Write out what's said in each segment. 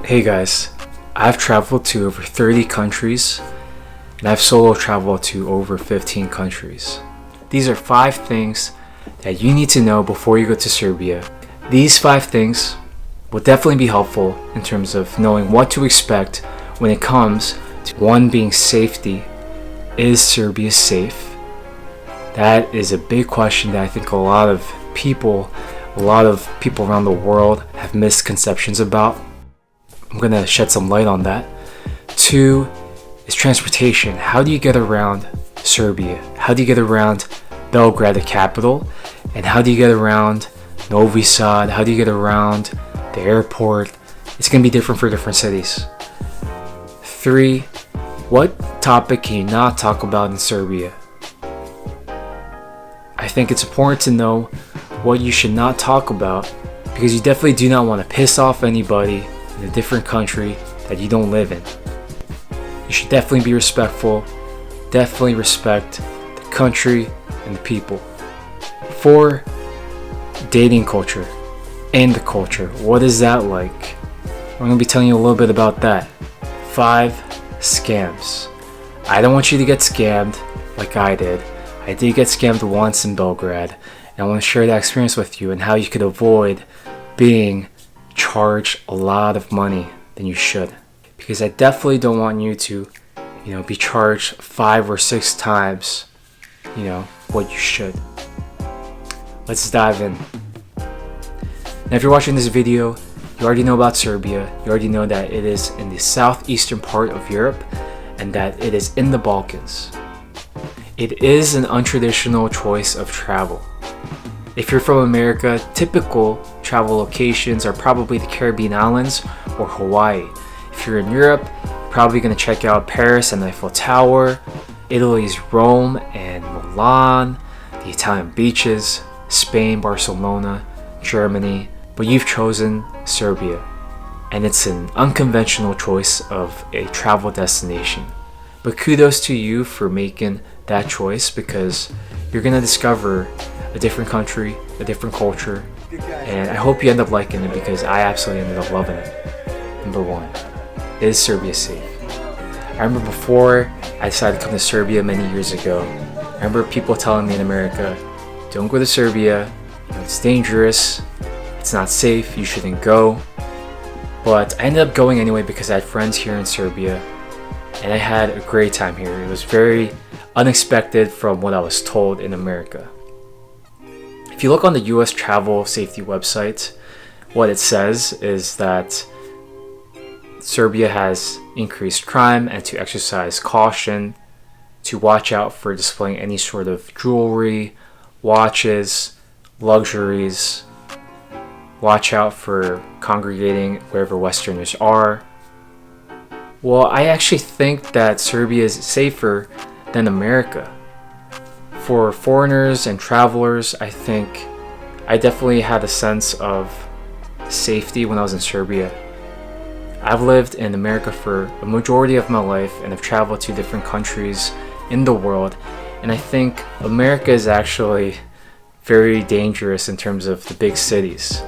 Hey guys, I've traveled to over 30 countries and I've solo traveled to over 15 countries. These are 5 things that you need to know before you go to Serbia. These 5 things will definitely be helpful in terms of knowing what to expect when it comes to 1 being safety. Is Serbia safe? That is a big question that I think a lot of people around the world have misconceptions about. I'm going to shed some light on that. 2 is transportation. How do you get around Serbia? How do you get around Belgrade, the capital? And how do you get around Novi Sad? How do you get around the airport? It's going to be different for different cities. 3, what topic can you not talk about in Serbia? I think it's important to know what you should not talk about because you definitely do not want to piss off anybody in a different country that you don't live in. You should definitely be respectful, definitely respect the country and the people. 4, dating culture and the culture. What is that like? I'm going to be telling you a little bit about that. 5, scams. I don't want you to get scammed like I did. I did get scammed once in Belgrade, and I want to share that experience with you and how you could avoid being charged a lot of money than you should. Because I definitely don't want you to, be charged 5 or 6 times, what you should. Let's dive in. Now, if you're watching this video, you already know about Serbia. You already know that it is in the southeastern part of Europe and that it is in the Balkans. It is an untraditional choice of travel. If you're from America, typical travel locations are probably the Caribbean islands or Hawaii. If you're in Europe, you're probably going to check out Paris and the Eiffel Tower, Italy's Rome and Milan, the Italian beaches, Spain, Barcelona, Germany, but you've chosen Serbia, and it's an unconventional choice of a travel destination. But kudos to you for making that choice because you're going to discover a different country, a different culture, and I hope you end up liking it because I absolutely ended up loving it. Number 1, is Serbia safe? I remember before I decided to come to Serbia many years ago, I remember people telling me in America, don't go to Serbia, it's dangerous, it's not safe, you shouldn't go. But I ended up going anyway because I had friends here in Serbia and I had a great time here. It was very unexpected from what I was told in America. If you look on the US travel safety website, what it says is that Serbia has increased crime and to exercise caution, to watch out for displaying any sort of jewelry, watches, luxuries, watch out for congregating wherever Westerners are. Well, I actually think that Serbia is safer than America. For foreigners and travelers, I think I definitely had a sense of safety when I was in Serbia. I've lived in America for a majority of my life and I've traveled to different countries in the world, and I think America is actually very dangerous in terms of the big cities.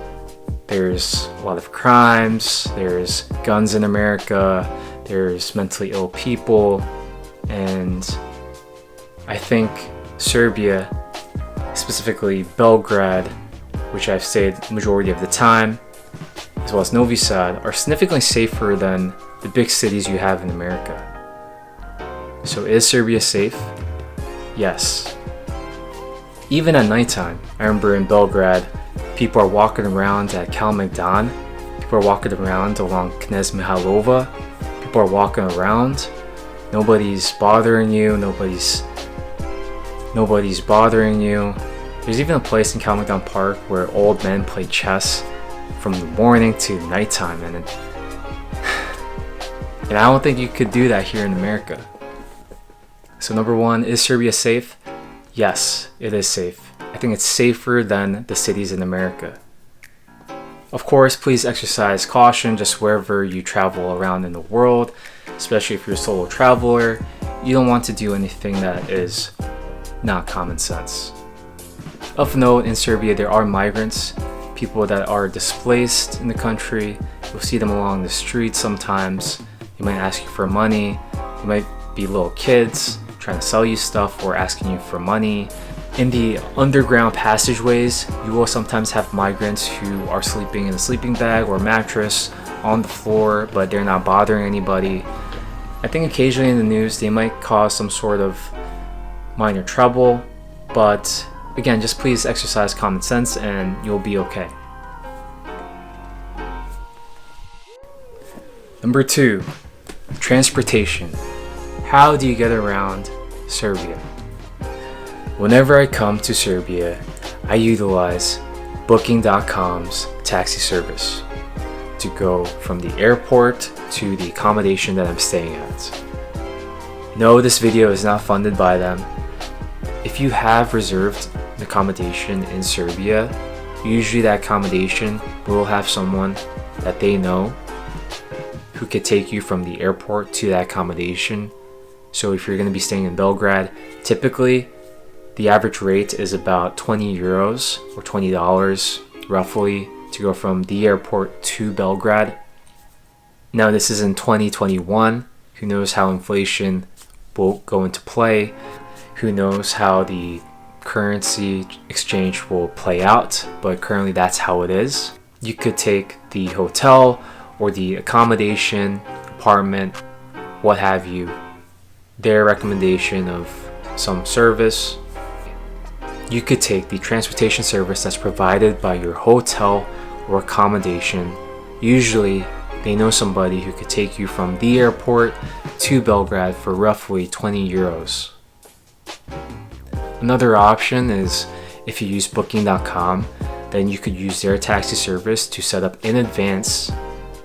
There's a lot of crimes, there's guns in America, there's mentally ill people, and I think Serbia, specifically Belgrade, which I've stayed the majority of the time, as well as Novi Sad, are significantly safer than the big cities you have in America. So is Serbia safe? Yes. Even at nighttime, I remember in Belgrade, people are walking around at Kalemegdan, people are walking around along Knez Mihailova, people are walking around, nobody's bothering you, nobody's bothering you. There's even a place in Kalemegdan Park where old men play chess from the morning to nighttime, and I don't think you could do that here in America. So number 1, is Serbia safe? Yes, it is safe. I think it's safer than the cities in America. Of course, please exercise caution just wherever you travel around in the world, especially if you're a solo traveler. You don't want to do anything that is not common sense. Of note, in Serbia, there are migrants, people that are displaced in the country. You'll see them along the street sometimes. They might ask you for money. They might be little kids trying to sell you stuff or asking you for money. In the underground passageways, you will sometimes have migrants who are sleeping in a sleeping bag or mattress on the floor, but they're not bothering anybody. I think occasionally in the news they might cause some sort of minor trouble, but again, just please exercise common sense and you'll be okay. Number 2, transportation. How do you get around Serbia? Whenever I come to Serbia, I utilize Booking.com's taxi service to go from the airport to the accommodation that I'm staying at. No, this video is not funded by them. If you have reserved an accommodation in Serbia, usually that accommodation will have someone that they know who could take you from the airport to that accommodation. So if you're going to be staying in Belgrade, typically the average rate is about 20 euros or $20 roughly to go from the airport to Belgrade. Now this is in 2021. Who knows how inflation will go into play? Who knows how the currency exchange will play out? But currently that's how it is. You could take the hotel or the accommodation, apartment, what have you, their recommendation of some service. You could take the transportation service that's provided by your hotel or accommodation. Usually they know somebody who could take you from the airport to Belgrade for roughly 20 euros. Another option is if you use Booking.com, then you could use their taxi service to set up in advance,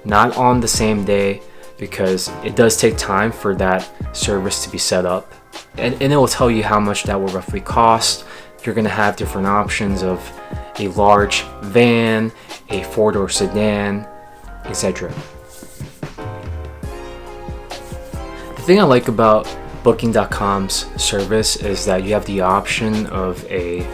not on the same day, because it does take time for that service to be set up. And it will tell you how much that will roughly cost. You're going to have different options of a large van, a 4-door sedan, etc. The thing I like about Booking.com's service is that you have the option of a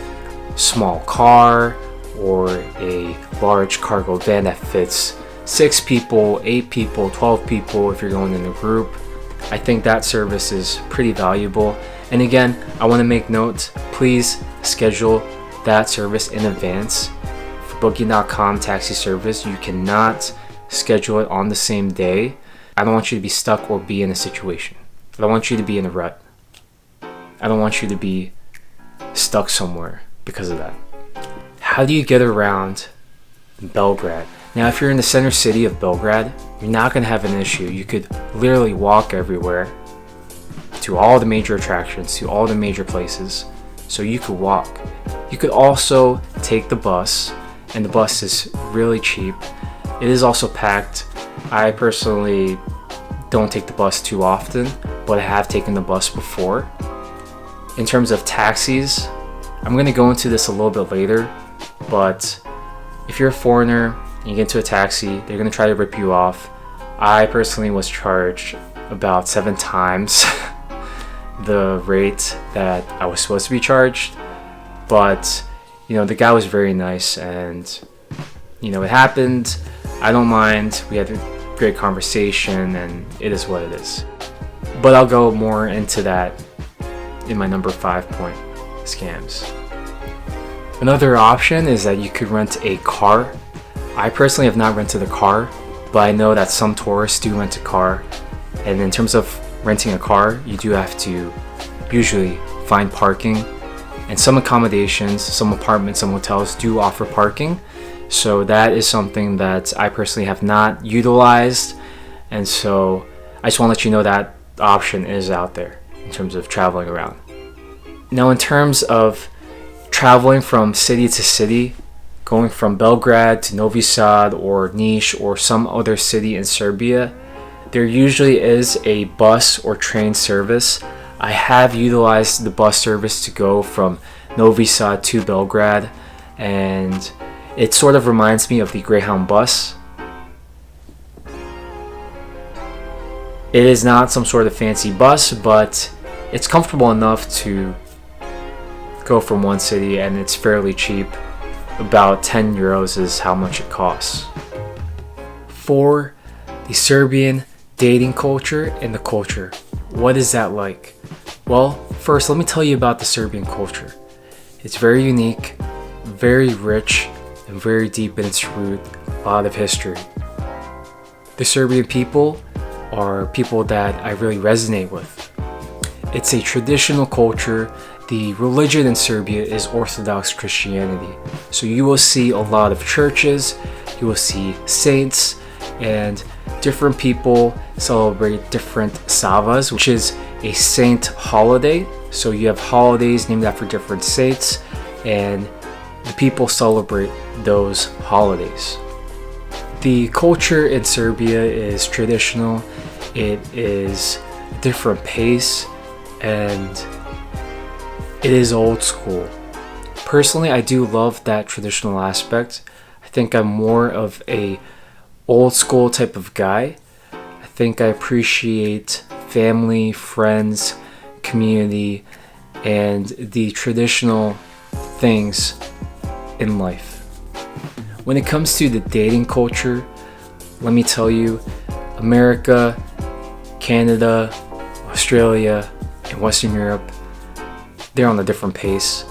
small car or a large cargo van that fits 6 people, 8 people, 12 people if you're going in a group. I think that service is pretty valuable. And again, I want to make note, please schedule that service in advance. For Booking.com taxi service, you cannot schedule it on the same day. I don't want you to be stuck or be in a situation. I don't want you to be in a rut. I don't want you to be stuck somewhere because of that. How do you get around Belgrade? Now, if you're in the center city of Belgrade, you're not going to have an issue. You could literally walk everywhere to all the major attractions, to all the major places. So you could walk. You could also take the bus, and the bus is really cheap. It is also packed. I personally don't take the bus too often, but I have taken the bus before. In terms of taxis, I'm going to go into this a little bit later, but if you're a foreigner and you get into a taxi, they're going to try to rip you off. I personally was charged about 7 times the rate that I was supposed to be charged, but the guy was very nice, and it happened. I don't mind. We had a great conversation, and it is what it is. But I'll go more into that in my number 5 point, scams. Another option is that you could rent a car. I personally have not rented a car, but I know that some tourists do rent a car. And in terms of renting a car, you do have to usually find parking. And some accommodations, some apartments, some hotels do offer parking. So that is something that I personally have not utilized. And so I just want to let you know that option is out there in terms of traveling around. Now, in terms of traveling from city to city, going from Belgrade to Novi Sad or Niš or some other city in Serbia, there usually is a bus or train service. I have utilized the bus service to go from Novi Sad to Belgrade, and it sort of reminds me of the Greyhound bus. It is not some sort of fancy bus, but it's comfortable enough to go from one city, and it's fairly cheap. about 10 euros is how much it costs. 4. The Serbian dating culture and the culture. What is that like? Well, first let me tell you about the Serbian culture. It's very unique, very rich, and very deep in its root, a lot of history. The Serbian people are people that I really resonate with. It's a traditional culture. The religion in Serbia is Orthodox Christianity. So you will see a lot of churches, you will see saints, and different people celebrate different Savas, which is a saint holiday. So you have holidays named after different saints, and the people celebrate those holidays. The culture in Serbia is traditional. It is a different pace, and it is old school. Personally, I do love that traditional aspect. I think I'm more of a old school type of guy. I think I appreciate family, friends, community, and the traditional things in life. When it comes to the dating culture, let me tell you, America, Canada, Australia, and Western Europe, they're on a different pace.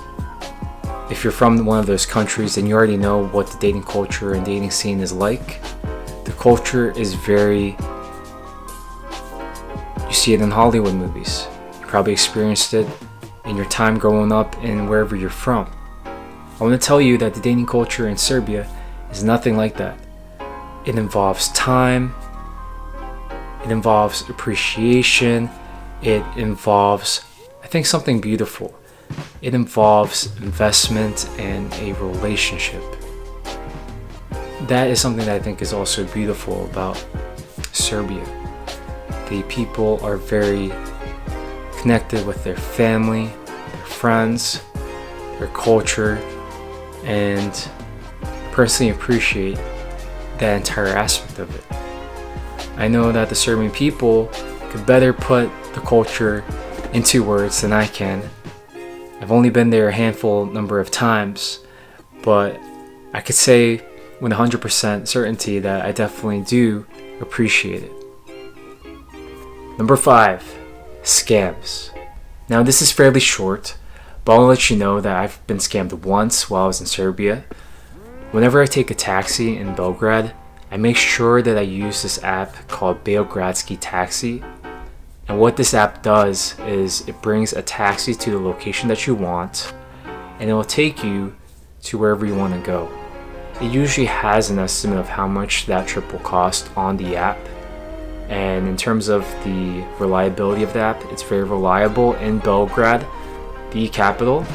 If you're from one of those countries, then you already know what the dating culture and dating scene is like. The culture is very, you see it in Hollywood movies. You probably experienced it in your time growing up and wherever you're from. I want to tell you that the dating culture in Serbia is nothing like that. It involves time, it involves appreciation, it involves, I think, something beautiful. It involves investment and a relationship. That is something that I think is also beautiful about Serbia. The people are very connected with their family, their friends, their culture, and personally appreciate that entire aspect of it. I know that the Serbian people could better put the culture into words than I can. I've only been there a handful number of times, but I could say with 100% certainty that I definitely do appreciate it. Number 5, scams. Now this is fairly short, but I'll let you know that I've been scammed once while I was in Serbia. Whenever I take a taxi in Belgrade, I make sure that I use this app called Belgradski Taxi. And what this app does is it brings a taxi to the location that you want, and it will take you to wherever you want to go. It usually has an estimate of how much that trip will cost on the app. And in terms of the reliability of the app, it's very reliable in Belgrade, the capital,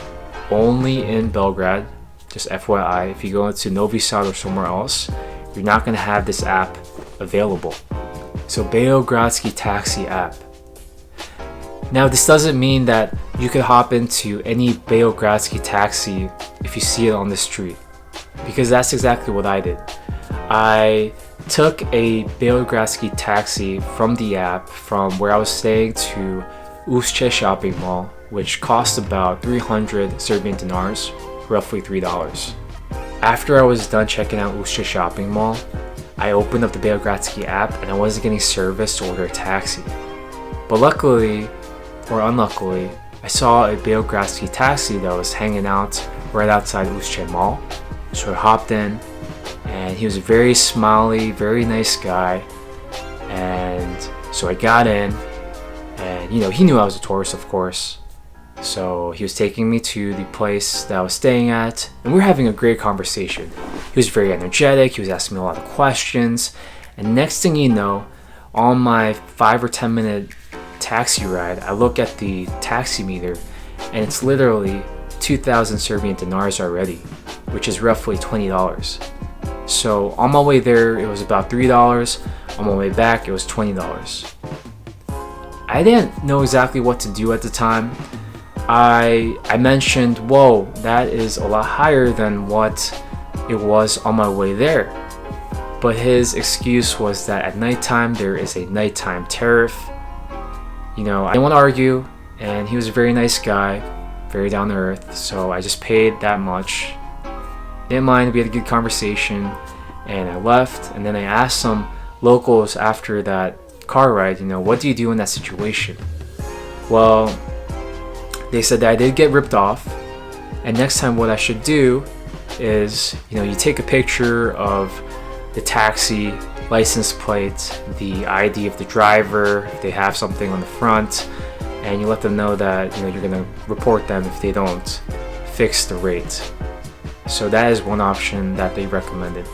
only in Belgrade. Just FYI, if you go into Novi Sad or somewhere else, you're not going to have this app available. So Belgradski Taxi app. Now this doesn't mean that you could hop into any Belgradski taxi if you see it on the street, because that's exactly what I did. I took a Belgradski taxi from the app from where I was staying to Ušće shopping mall, which cost about 300 Serbian dinars, roughly $3. After I was done checking out Ušće shopping mall, I opened up the Belgradski app and I wasn't getting service to order a taxi. But luckily, or unluckily, I saw a Belgradski taxi that was hanging out right outside Ušće mall. So I hopped in, and he was a very smiley, very nice guy. And so I got in, and he knew I was a tourist, of course. So he was taking me to the place that I was staying at, and we were having a great conversation. He was very energetic, he was asking me a lot of questions, and next thing you know, on my 5 or 10 minute taxi ride, I look at the taxi meter, and it's literally 2,000 Serbian dinars already, which is roughly $20. So on my way there, it was about $3. On my way back, it was $20. I didn't know exactly what to do at the time. I mentioned, whoa, that is a lot higher than what it was on my way there. But his excuse was that at nighttime, there is a nighttime tariff. I didn't want to argue, and he was a very nice guy, very down to earth, so I just paid that much. Didn't mind, we had a good conversation, and I left. And then I asked some locals after that car ride, what do you do in that situation? Well, they said that I did get ripped off, and next time what I should do is, you take a picture of the taxi license plate, the ID of the driver, if they have something on the front, and you let them know that you're going to report them if they don't fix the rate. So that is one option that they recommended.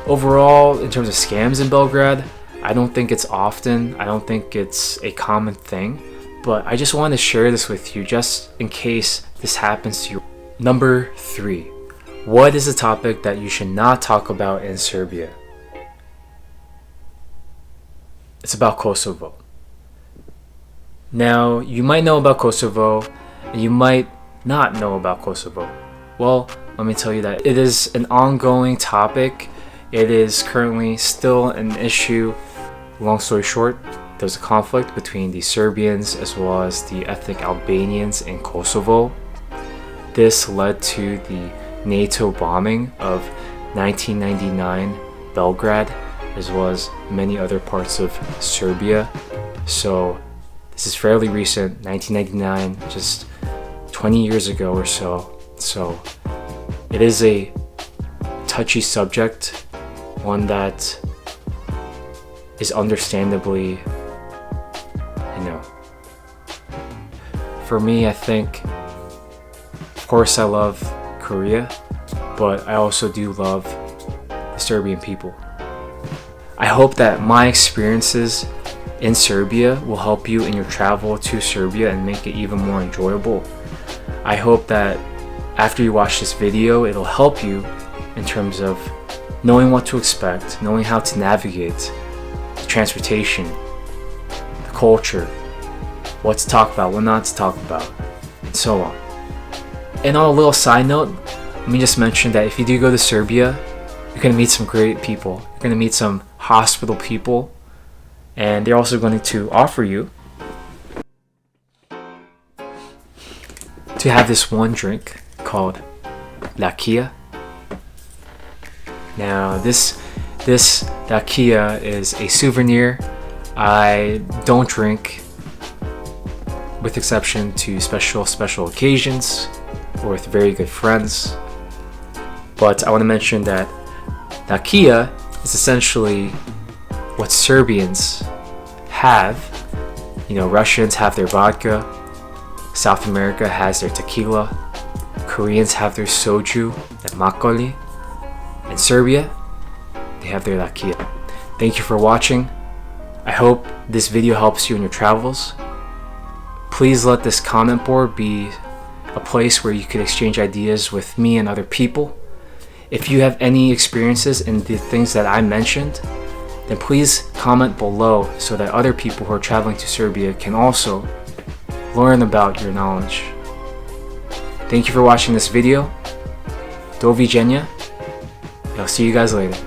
Overall, in terms of scams in Belgrade, I don't think it's often. I don't think it's a common thing, but I just wanted to share this with you just in case this happens to you. Number 3. What is a topic that you should not talk about in Serbia? It's about Kosovo. Now, you might know about Kosovo, and you might not know about Kosovo. Well, let me tell you that it is an ongoing topic. It is currently still an issue. Long story short, there's a conflict between the Serbians as well as the ethnic Albanians in Kosovo. This led to the NATO bombing of 1999 Belgrade, as well as many other parts of Serbia. So this is fairly recent, 1999, just 20 years ago or so. So it is a touchy subject, one that is understandably, for me, I think, of course I love Korea, but I also do love the Serbian people. I hope that my experiences in Serbia will help you in your travel to Serbia and make it even more enjoyable. I hope that after you watch this video, it'll help you in terms of knowing what to expect, knowing how to navigate the transportation, the culture, what to talk about, what not to talk about, and so on. And on a little side note, let me just mention that if you do go to Serbia, you're going to meet some great people. You're going to meet some hospitable people, and they're also going to offer you to have this one drink called Lakia. Now, this Lakia is a souvenir. I don't drink, with exception to special occasions or with very good friends. But I want to mention that Lakia is essentially what Serbians have. Russians have their vodka, South America has their tequila, Koreans have their soju and makgeolli, and Serbia, they have their Lakia. Thank you for watching. I hope this video helps you in your travels. Please let this comment board be a place where you could exchange ideas with me and other people. If you have any experiences in the things that I mentioned, then please comment below so that other people who are traveling to Serbia can also learn about your knowledge. Thank you for watching this video. Do viđenja. I'll see you guys later.